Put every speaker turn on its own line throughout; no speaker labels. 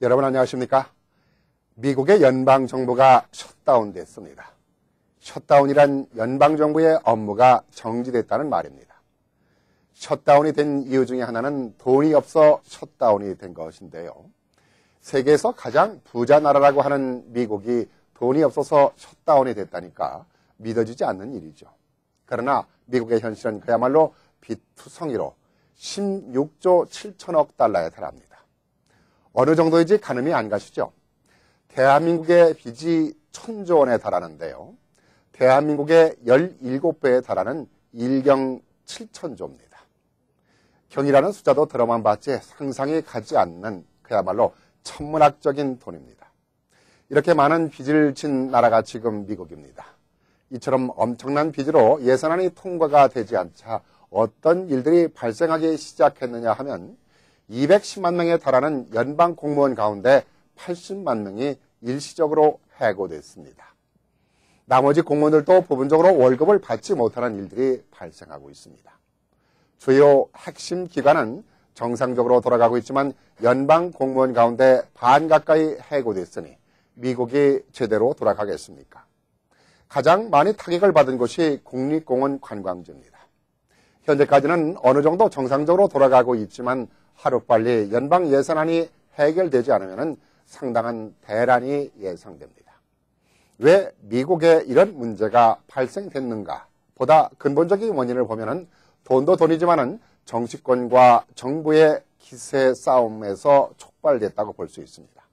여러분 안녕하십니까? 미국의 연방정부가 셧다운됐습니다. 셧다운이란 연방정부의 업무가 정지됐다는 말입니다. 셧다운이 된 이유 중에 하나는 돈이 없어 셧다운이 된 것인데요. 세계에서 가장 부자 나라라고 하는 미국이 돈이 없어서 셧다운이 됐다니까 믿어지지 않는 일이죠. 그러나 미국의 현실은 그야말로 비투성이로 16조 7천억 달러에 달합니다. 어느 정도인지 가늠이 안 가시죠? 대한민국의 빚이 1000조 원에 달하는데요. 대한민국의 17배에 달하는 1경 7천조입니다. 경이라는 숫자도 들어만 봤지 상상이 가지 않는 그야말로 천문학적인 돈입니다. 이렇게 많은 빚을 진 나라가 지금 미국입니다. 이처럼 엄청난 빚으로 예산안이 통과가 되지 않자 어떤 일들이 발생하기 시작했느냐 하면 210만 명에 달하는 연방 공무원 가운데 80만 명이 일시적으로 해고됐습니다. 나머지 공무원들도 부분적으로 월급을 받지 못하는 일들이 발생하고 있습니다. 주요 핵심 기관은 정상적으로 돌아가고 있지만 연방 공무원 가운데 반 가까이 해고됐으니 미국이 제대로 돌아가겠습니까? 가장 많이 타격을 받은 곳이 국립공원 관광지입니다. 현재까지는 어느 정도 정상적으로 돌아가고 있지만 하루빨리 연방 예산안이 해결되지 않으면 상당한 대란이 예상됩니다. 왜 미국에 이런 문제가 발생됐는가? 보다 근본적인 원인을 보면 돈도 돈이지만은 정치권과 정부의 기세 싸움에서 촉발됐다고 볼 수 있습니다.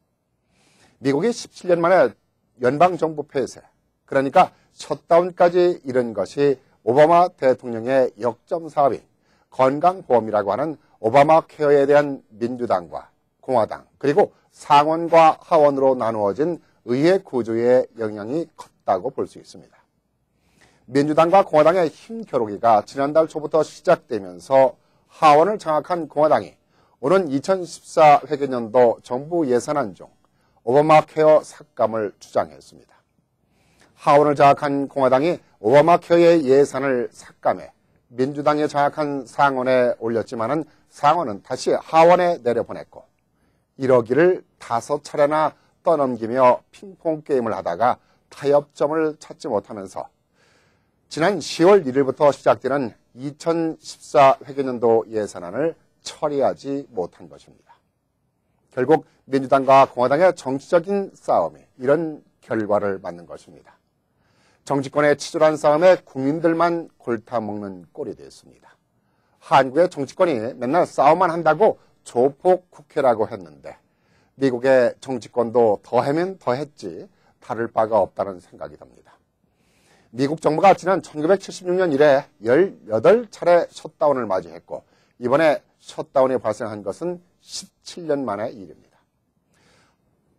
미국이 17년 만에 연방정부 폐쇄, 그러니까 셧다운까지 이른 것이 오바마 대통령의 역점 사업인 건강보험이라고 하는 오바마 케어에 대한 민주당과 공화당 그리고 상원과 하원으로 나누어진 의회 구조의 영향이 컸다고 볼 수 있습니다. 민주당과 공화당의 힘 겨루기가 지난달 초부터 시작되면서 하원을 장악한 공화당이 오는 2014 회계년도 정부 예산안 중 오바마 케어 삭감을 주장했습니다. 하원을 장악한 공화당이 오바마 케어의 예산을 삭감해 민주당이 장악한 상원에 올렸지만은 상원은 다시 하원에 내려보냈고 이러기를 5차례나 떠넘기며 핑퐁 게임을 하다가 타협점을 찾지 못하면서 지난 10월 1일부터 시작되는 2014 회계년도 예산안을 처리하지 못한 것입니다. 결국 민주당과 공화당의 정치적인 싸움이 이런 결과를 맞는 것입니다. 정치권의 치졸한 싸움에 국민들만 골타먹는 꼴이 됐습니다. 한국의 정치권이 맨날 싸움만 한다고 조폭 국회라고 했는데 미국의 정치권도 더하면 더했지 다를 바가 없다는 생각이 듭니다. 미국 정부가 지난 1976년 이래 18차례 셧다운을 맞이했고 이번에 셧다운이 발생한 것은 17년 만의 일입니다.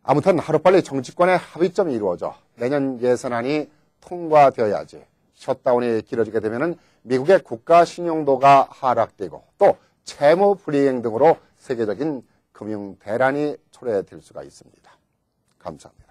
아무튼 하루빨리 정치권의 합의점이 이루어져 내년 예산안이 통과되어야지 셧다운이 길어지게 되면 미국의 국가 신용도가 하락되고 또 채무 불이행 등으로 세계적인 금융 대란이 초래될 수가 있습니다. 감사합니다.